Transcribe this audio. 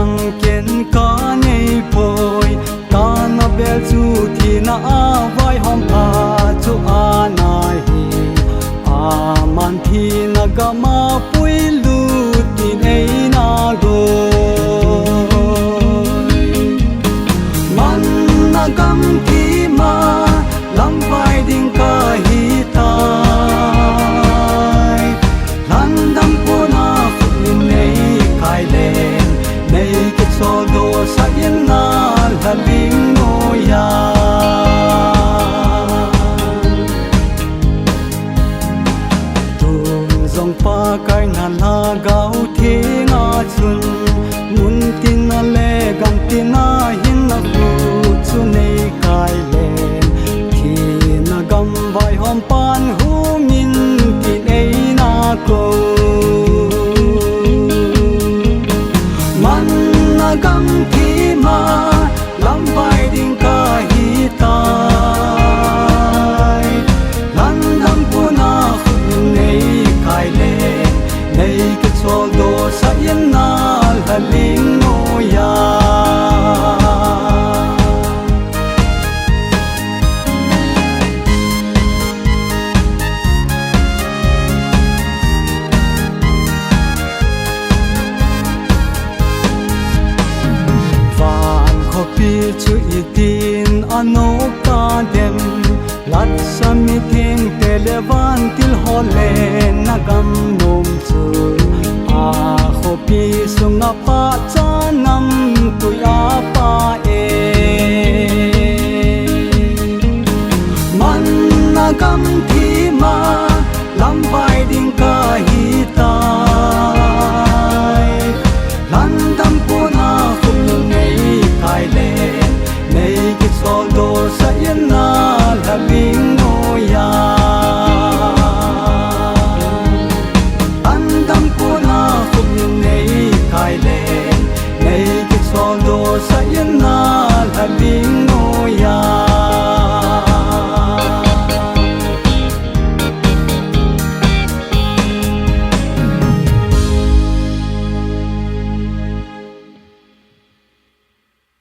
nang ken ka nei poi ta na bel chu thi na a vai hom pa chu a nai hi a man thi na ga ma pui lu ti nei na go man na gam thi ma lam vai ding ka hi tai lan dam po na fu nei kai len nei ke so do sa yin na la ling no ya tum zong pa kai na la gao thi nga chun mun tin na le gam tin na hin na fu chu nei kai len thi na gam vai hom pan hu min ti nei na ko man na gam thi ma lam vai ding ka hi tai lan dam pu na khu nei kai len nei ke chol do sa yen na la ling no ya pi chu itin ano ka dem lat sami thing televan til hole na gam nom chu a kho pi sunga pa cha nam